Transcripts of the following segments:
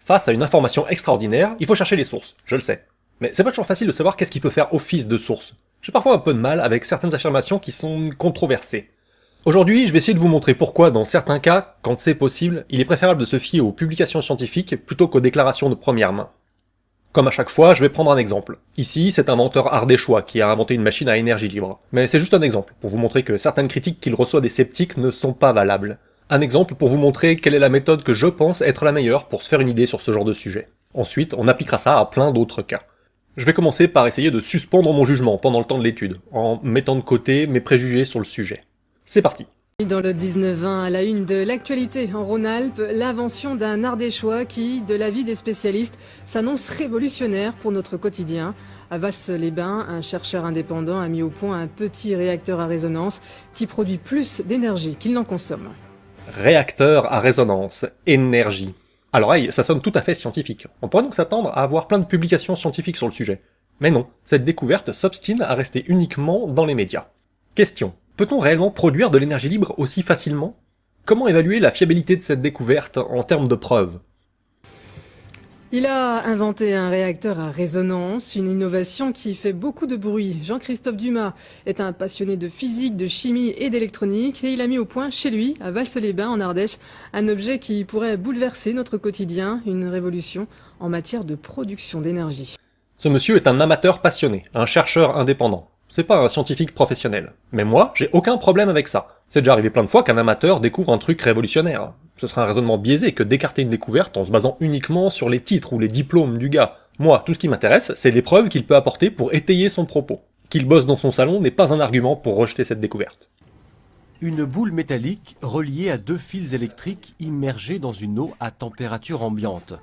Face à une information extraordinaire, il faut chercher les sources, je le sais. Mais c'est pas toujours facile de savoir qu'est-ce qui peut faire office de source. J'ai parfois un peu de mal avec certaines affirmations qui sont controversées. Aujourd'hui, je vais essayer de vous montrer pourquoi, dans certains cas, quand c'est possible, il est préférable de se fier aux publications scientifiques plutôt qu'aux déclarations de première main. Comme à chaque fois, je vais prendre un exemple. Ici, c'est un inventeur ardéchois qui a inventé une machine à énergie libre. Mais c'est juste un exemple, pour vous montrer que certaines critiques qu'il reçoit des sceptiques ne sont pas valables. Un exemple pour vous montrer quelle est la méthode que je pense être la meilleure pour se faire une idée sur ce genre de sujet. Ensuite, on appliquera ça à plein d'autres cas. Je vais commencer par essayer de suspendre mon jugement pendant le temps de l'étude, en mettant de côté mes préjugés sur le sujet. C'est parti. Dans le 19-20, à la une de l'actualité en Rhône-Alpes, l'invention d'un Ardéchois qui, de l'avis des spécialistes, s'annonce révolutionnaire pour notre quotidien. À Vals-les-Bains, un chercheur indépendant a mis au point un petit réacteur à résonance qui produit plus d'énergie qu'il n'en consomme. Réacteur à résonance, énergie. À l'oreille, ça sonne tout à fait scientifique. On pourrait donc s'attendre à avoir plein de publications scientifiques sur le sujet. Mais non, cette découverte s'obstine à rester uniquement dans les médias. Question. Peut-on réellement produire de l'énergie libre aussi facilement? Comment évaluer la fiabilité de cette découverte en termes de preuves? Il a inventé un réacteur à résonance, une innovation qui fait beaucoup de bruit. Jean-Christophe Dumas est un passionné de physique, de chimie et d'électronique et il a mis au point chez lui, à Vals-les-Bains en Ardèche, un objet qui pourrait bouleverser notre quotidien, une révolution en matière de production d'énergie. Ce monsieur est un amateur passionné, un chercheur indépendant. C'est pas un scientifique professionnel. Mais moi, j'ai aucun problème avec ça. C'est déjà arrivé plein de fois qu'un amateur découvre un truc révolutionnaire. Ce serait un raisonnement biaisé que d'écarter une découverte en se basant uniquement sur les titres ou les diplômes du gars. Moi, tout ce qui m'intéresse, c'est les preuves qu'il peut apporter pour étayer son propos. Qu'il bosse dans son salon n'est pas un argument pour rejeter cette découverte. Une boule métallique reliée à deux fils électriques immergés dans une eau à température ambiante.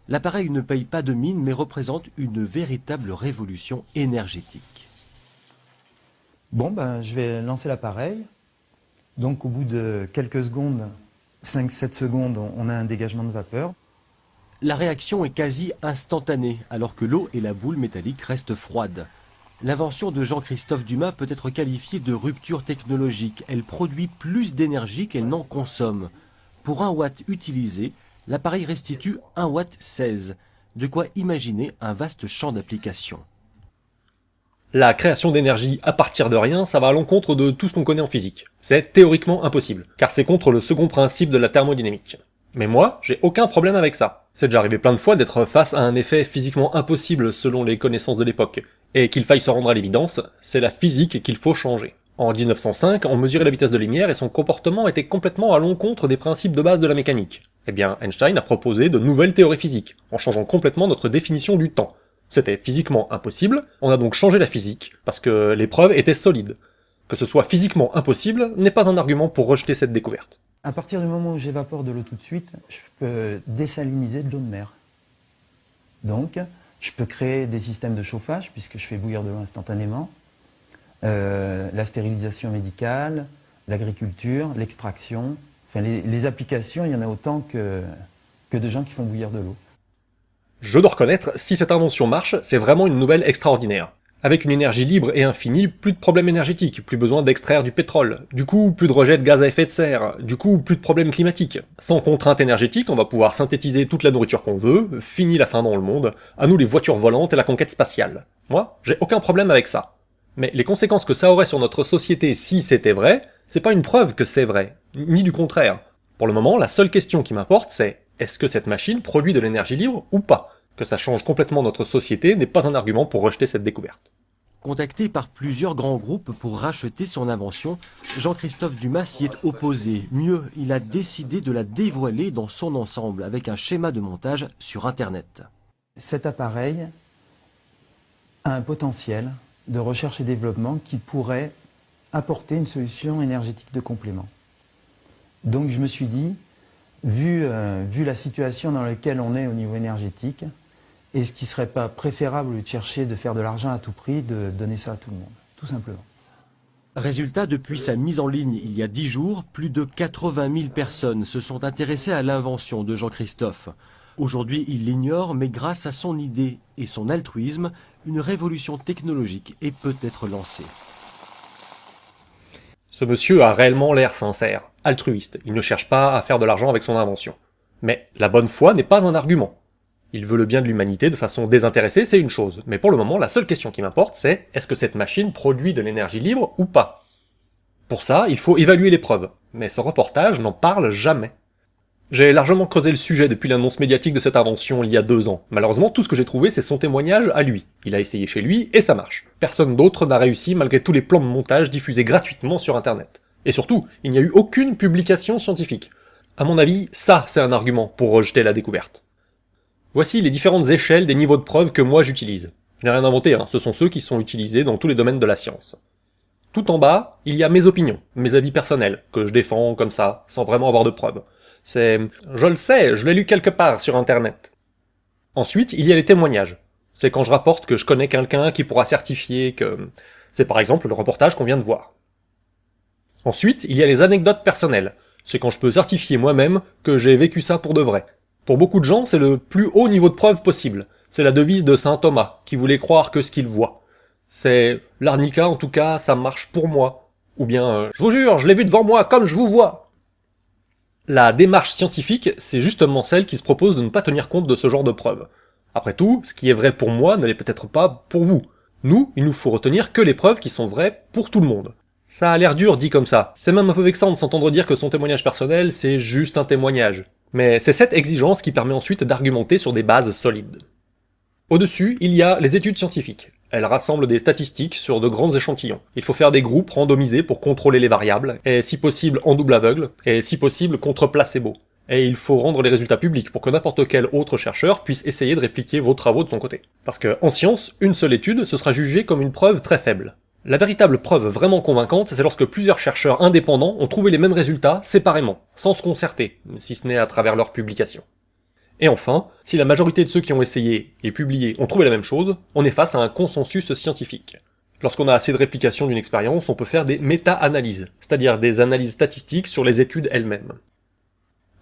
L'appareil ne paye pas de mine mais représente une véritable révolution énergétique. Bon, je vais lancer l'appareil. Donc au bout de quelques secondes, 5-7 secondes, on a un dégagement de vapeur. La réaction est quasi instantanée, alors que l'eau et la boule métallique restent froides. L'invention de Jean-Christophe Dumas peut être qualifiée de rupture technologique. Elle produit plus d'énergie qu'elle n'en consomme. Pour 1 watt utilisé, l'appareil restitue 1 watt 16. De quoi imaginer un vaste champ d'application. La création d'énergie à partir de rien, ça va à l'encontre de tout ce qu'on connaît en physique. C'est théoriquement impossible, car c'est contre le second principe de la thermodynamique. Mais moi, j'ai aucun problème avec ça. C'est déjà arrivé plein de fois d'être face à un effet physiquement impossible selon les connaissances de l'époque, et qu'il faille se rendre à l'évidence, c'est la physique qu'il faut changer. En 1905, on mesurait la vitesse de lumière et son comportement était complètement à l'encontre des principes de base de la mécanique. Eh bien, Einstein a proposé de nouvelles théories physiques, en changeant complètement notre définition du temps. C'était physiquement impossible, on a donc changé la physique, parce que les preuves étaient solides. Que ce soit physiquement impossible n'est pas un argument pour rejeter cette découverte. À partir du moment où j'évapore de l'eau tout de suite, je peux désaliniser de l'eau de mer. Donc, je peux créer des systèmes de chauffage, puisque je fais bouillir de l'eau instantanément, la stérilisation médicale, l'agriculture, l'extraction, enfin les applications, il y en a autant que de gens qui font bouillir de l'eau. Je dois reconnaître, si cette invention marche, c'est vraiment une nouvelle extraordinaire. Avec une énergie libre et infinie, plus de problèmes énergétiques, plus besoin d'extraire du pétrole, du coup plus de rejet de gaz à effet de serre, du coup plus de problèmes climatiques. Sans contrainte énergétique, on va pouvoir synthétiser toute la nourriture qu'on veut, fini la faim dans le monde, à nous les voitures volantes et la conquête spatiale. Moi, j'ai aucun problème avec ça. Mais les conséquences que ça aurait sur notre société si c'était vrai, c'est pas une preuve que c'est vrai, ni du contraire. Pour le moment, la seule question qui m'importe c'est, est-ce que cette machine produit de l'énergie libre ou pas? Que ça change complètement notre société n'est pas un argument pour rejeter cette découverte. Contacté par plusieurs grands groupes pour racheter son invention, Jean-Christophe Dumas s'y est opposé. Mieux, il a décidé de la dévoiler dans son ensemble avec un schéma de montage sur Internet. Cet appareil a un potentiel de recherche et développement qui pourrait apporter une solution énergétique de complément. Donc je me suis dit, vu la situation dans laquelle on est au niveau énergétique, est-ce qu'il ne serait pas préférable, au lieu de chercher de faire de l'argent à tout prix, de donner ça à tout le monde, tout simplement. Résultat, depuis sa mise en ligne il y a 10 jours, plus de 80 000 personnes se sont intéressées à l'invention de Jean-Christophe. Aujourd'hui, il l'ignore, mais grâce à son idée et son altruisme, une révolution technologique est peut-être lancée. Ce monsieur a réellement l'air sincère, altruiste, il ne cherche pas à faire de l'argent avec son invention. Mais la bonne foi n'est pas un argument. Il veut le bien de l'humanité de façon désintéressée, c'est une chose, mais pour le moment, la seule question qui m'importe, c'est est-ce que cette machine produit de l'énergie libre ou pas? Pour ça, il faut évaluer les preuves, mais ce reportage n'en parle jamais. J'ai largement creusé le sujet depuis l'annonce médiatique de cette invention il y a 2 ans. Malheureusement, tout ce que j'ai trouvé, c'est son témoignage à lui. Il a essayé chez lui, et ça marche. Personne d'autre n'a réussi malgré tous les plans de montage diffusés gratuitement sur Internet. Et surtout, il n'y a eu aucune publication scientifique. À mon avis, ça, c'est un argument pour rejeter la découverte. Voici les différentes échelles des niveaux de preuve que moi j'utilise. Je n'ai rien inventé, hein. Ce sont ceux qui sont utilisés dans tous les domaines de la science. Tout en bas, il y a mes opinions, mes avis personnels, que je défends comme ça, sans vraiment avoir de preuves. C'est « je le sais, je l'ai lu quelque part sur Internet ». Ensuite, il y a les témoignages. C'est quand je rapporte que je connais quelqu'un qui pourra certifier que... C'est par exemple le reportage qu'on vient de voir. Ensuite, il y a les anecdotes personnelles. C'est quand je peux certifier moi-même que j'ai vécu ça pour de vrai. Pour beaucoup de gens, c'est le plus haut niveau de preuve possible. C'est la devise de saint Thomas, qui voulait croire que ce qu'il voit. C'est « l'arnica, en tout cas, ça marche pour moi ». Ou bien « je vous jure, je l'ai vu devant moi comme je vous vois ». La démarche scientifique, c'est justement celle qui se propose de ne pas tenir compte de ce genre de preuves. Après tout, ce qui est vrai pour moi ne l'est peut-être pas pour vous. Nous, il nous faut retenir que les preuves qui sont vraies pour tout le monde. Ça a l'air dur dit comme ça. C'est même un peu vexant de s'entendre dire que son témoignage personnel, c'est juste un témoignage. Mais c'est cette exigence qui permet ensuite d'argumenter sur des bases solides. Au-dessus, il y a les études scientifiques. Elles rassemblent des statistiques sur de grands échantillons. Il faut faire des groupes randomisés pour contrôler les variables, et si possible en double aveugle, et si possible contre placebo. Et il faut rendre les résultats publics pour que n'importe quel autre chercheur puisse essayer de répliquer vos travaux de son côté. Parce que, en science, une seule étude, ce sera jugé comme une preuve très faible. La véritable preuve vraiment convaincante, c'est lorsque plusieurs chercheurs indépendants ont trouvé les mêmes résultats séparément, sans se concerter, si ce n'est à travers leurs publications. Et enfin, si la majorité de ceux qui ont essayé et publié ont trouvé la même chose, on est face à un consensus scientifique. Lorsqu'on a assez de réplications d'une expérience, on peut faire des méta-analyses, c'est-à-dire des analyses statistiques sur les études elles-mêmes.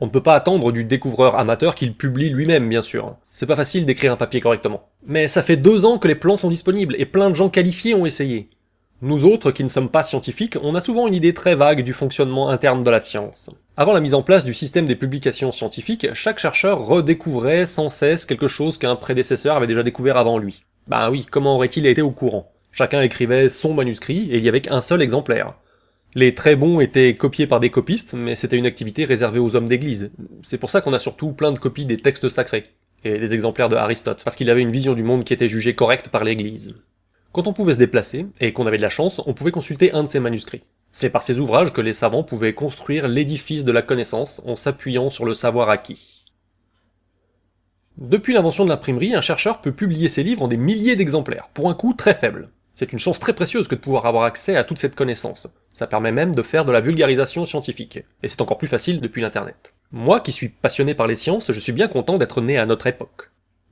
On ne peut pas attendre du découvreur amateur qu'il publie lui-même, bien sûr. C'est pas facile d'écrire un papier correctement. Mais ça fait 2 ans que les plans sont disponibles, et plein de gens qualifiés ont essayé. Nous autres, qui ne sommes pas scientifiques, on a souvent une idée très vague du fonctionnement interne de la science. Avant la mise en place du système des publications scientifiques, chaque chercheur redécouvrait sans cesse quelque chose qu'un prédécesseur avait déjà découvert avant lui. Ben oui, comment aurait-il été au courant? Chacun écrivait son manuscrit, et il y avait qu'un seul exemplaire. Les très bons étaient copiés par des copistes, mais c'était une activité réservée aux hommes d'église. C'est pour ça qu'on a surtout plein de copies des textes sacrés, et des exemplaires de Aristote, parce qu'il avait une vision du monde qui était jugée correcte par l'église. Quand on pouvait se déplacer, et qu'on avait de la chance, on pouvait consulter un de ses manuscrits. C'est par ces ouvrages que les savants pouvaient construire l'édifice de la connaissance en s'appuyant sur le savoir acquis. Depuis l'invention de l'imprimerie, un chercheur peut publier ses livres en des milliers d'exemplaires, pour un coût très faible. C'est une chance très précieuse que de pouvoir avoir accès à toute cette connaissance. Ça permet même de faire de la vulgarisation scientifique. Et c'est encore plus facile depuis l'internet. Moi, qui suis passionné par les sciences, je suis bien content d'être né à notre époque.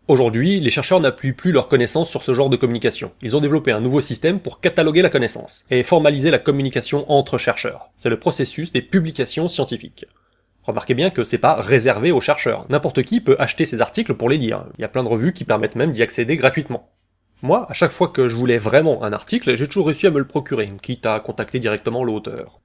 Aujourd'hui, les chercheurs n'appuient plus leurs connaissances sur ce genre de communication. Ils ont développé un nouveau système pour cataloguer la connaissance, et formaliser la communication entre chercheurs. C'est le processus des publications scientifiques. Remarquez bien que c'est pas réservé aux chercheurs. N'importe qui peut acheter ces articles pour les lire. Il y a plein de revues qui permettent même d'y accéder gratuitement. Moi, à chaque fois que je voulais vraiment un article, j'ai toujours réussi à me le procurer, quitte à contacter directement l'auteur.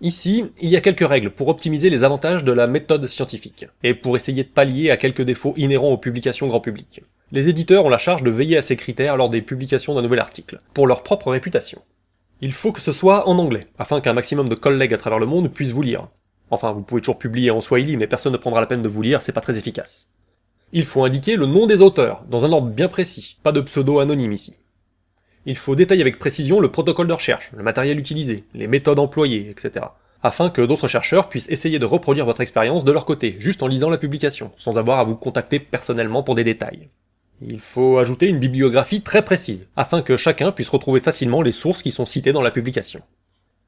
Ici, il y a quelques règles pour optimiser les avantages de la méthode scientifique, et pour essayer de pallier à quelques défauts inhérents aux publications grand public. Les éditeurs ont la charge de veiller à ces critères lors des publications d'un nouvel article, pour leur propre réputation. Il faut que ce soit en anglais, afin qu'un maximum de collègues à travers le monde puissent vous lire. Enfin, vous pouvez toujours publier en swahili, mais personne ne prendra la peine de vous lire, c'est pas très efficace. Il faut indiquer le nom des auteurs, dans un ordre bien précis, pas de pseudo anonyme ici. Il faut détailler avec précision le protocole de recherche, le matériel utilisé, les méthodes employées, etc. Afin que d'autres chercheurs puissent essayer de reproduire votre expérience de leur côté, juste en lisant la publication, sans avoir à vous contacter personnellement pour des détails. Il faut ajouter une bibliographie très précise, afin que chacun puisse retrouver facilement les sources qui sont citées dans la publication.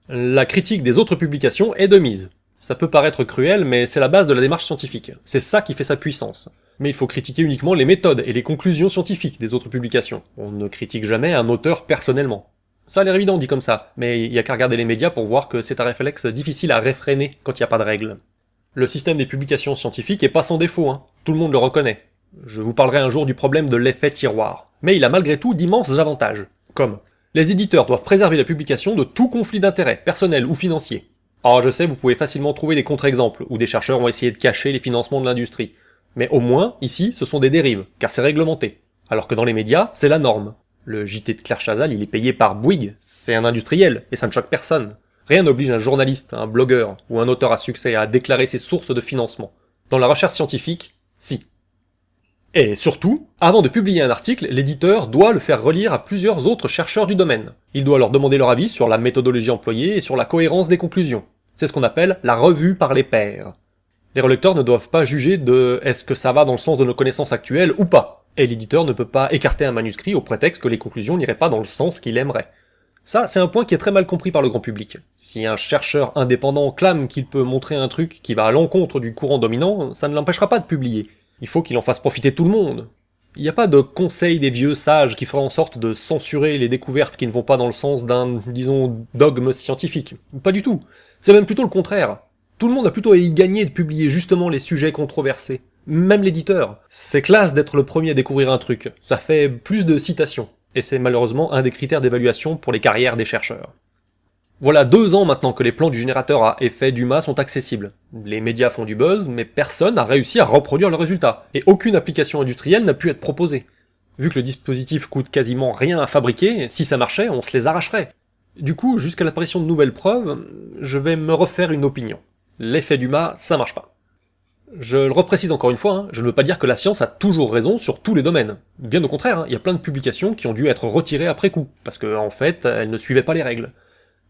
La critique des autres publications est de mise. Ça peut paraître cruel, mais c'est la base de la démarche scientifique. C'est ça qui fait sa puissance. Mais il faut critiquer uniquement les méthodes et les conclusions scientifiques des autres publications. On ne critique jamais un auteur personnellement. Ça a l'air évident dit comme ça, mais il y a qu'à regarder les médias pour voir que c'est un réflexe difficile à réfréner quand il n'y a pas de règles. Le système des publications scientifiques est pas sans défaut, hein. Tout le monde le reconnaît. Je vous parlerai un jour du problème de l'effet tiroir. Mais il a malgré tout d'immenses avantages. Comme, les éditeurs doivent préserver la publication de tout conflit d'intérêts, personnel ou financier. Alors je sais, vous pouvez facilement trouver des contre-exemples, où des chercheurs ont essayé de cacher les financements de l'industrie. Mais au moins, ici, ce sont des dérives, car c'est réglementé. Alors que dans les médias, c'est la norme. Le JT de Claire Chazal, il est payé par Bouygues, c'est un industriel, et ça ne choque personne. Rien n'oblige un journaliste, un blogueur ou un auteur à succès à déclarer ses sources de financement. Dans la recherche scientifique, si. Et surtout, avant de publier un article, l'éditeur doit le faire relire à plusieurs autres chercheurs du domaine. Il doit leur demander leur avis sur la méthodologie employée et sur la cohérence des conclusions. C'est ce qu'on appelle la revue par les pairs. Les relecteurs ne doivent pas juger de est-ce que ça va dans le sens de nos connaissances actuelles ou pas. Et l'éditeur ne peut pas écarter un manuscrit au prétexte que les conclusions n'iraient pas dans le sens qu'il aimerait. Ça, c'est un point qui est très mal compris par le grand public. Si un chercheur indépendant clame qu'il peut montrer un truc qui va à l'encontre du courant dominant, ça ne l'empêchera pas de publier. Il faut qu'il en fasse profiter tout le monde. Il n'y a pas de conseil des vieux sages qui fera en sorte de censurer les découvertes qui ne vont pas dans le sens d'un, disons, dogme scientifique. Pas du tout. C'est même plutôt le contraire. Tout le monde a plutôt à y gagner de publier justement les sujets controversés. Même l'éditeur. C'est classe d'être le premier à découvrir un truc. Ça fait plus de citations. Et c'est malheureusement un des critères d'évaluation pour les carrières des chercheurs. Voilà 2 ans maintenant que les plans du générateur à effet Dumas sont accessibles. Les médias font du buzz, mais personne n'a réussi à reproduire le résultat. Et aucune application industrielle n'a pu être proposée. Vu que le dispositif coûte quasiment rien à fabriquer, si ça marchait, on se les arracherait. Du coup, jusqu'à l'apparition de nouvelles preuves, je vais me refaire une opinion. L'effet Dumas, ça marche pas. Je le reprécise encore une fois, je ne veux pas dire que la science a toujours raison sur tous les domaines. Bien au contraire, il y a plein de publications qui ont dû être retirées après coup, parce que en fait, elles ne suivaient pas les règles.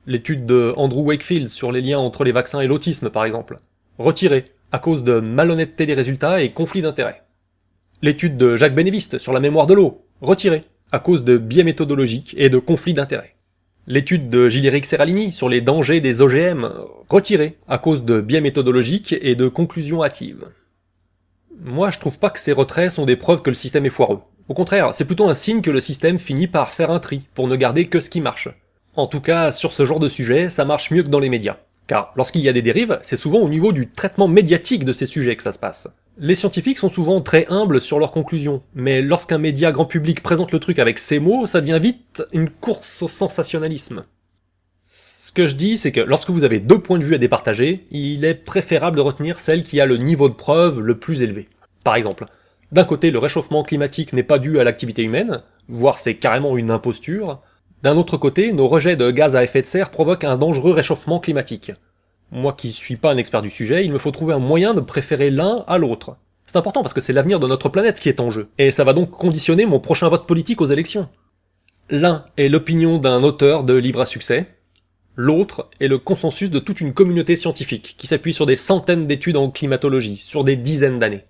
L'étude de Andrew Wakefield sur les liens entre les vaccins et l'autisme, par exemple. Retirée, à cause de malhonnêteté des résultats et conflits d'intérêts. L'étude de Jacques Bénéviste sur la mémoire de l'eau. Retirée, à cause de biais méthodologiques et de conflits d'intérêts. L'étude de Gilles-Éric Serralini sur les dangers des OGM, retirée, à cause de biais méthodologiques et de conclusions hâtives. Moi, je trouve pas que ces retraits sont des preuves que le système est foireux. Au contraire, c'est plutôt un signe que le système finit par faire un tri, pour ne garder que ce qui marche. En tout cas, sur ce genre de sujet, ça marche mieux que dans les médias. Car lorsqu'il y a des dérives, c'est souvent au niveau du traitement médiatique de ces sujets que ça se passe. Les scientifiques sont souvent très humbles sur leurs conclusions, mais lorsqu'un média grand public présente le truc avec ces mots, ça devient vite une course au sensationnalisme. Ce que je dis, c'est que lorsque vous avez 2 points de vue à départager, il est préférable de retenir celle qui a le niveau de preuve le plus élevé. Par exemple, d'un côté, le réchauffement climatique n'est pas dû à l'activité humaine, voire c'est carrément une imposture. D'un autre côté, nos rejets de gaz à effet de serre provoquent un dangereux réchauffement climatique. Moi qui suis pas un expert du sujet, il me faut trouver un moyen de préférer l'un à l'autre. C'est important parce que c'est l'avenir de notre planète qui est en jeu, et ça va donc conditionner mon prochain vote politique aux élections. L'un est l'opinion d'un auteur de livres à succès, l'autre est le consensus de toute une communauté scientifique qui s'appuie sur des centaines d'études en climatologie, sur des dizaines d'années.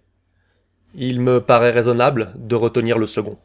Il me paraît raisonnable de retenir le second.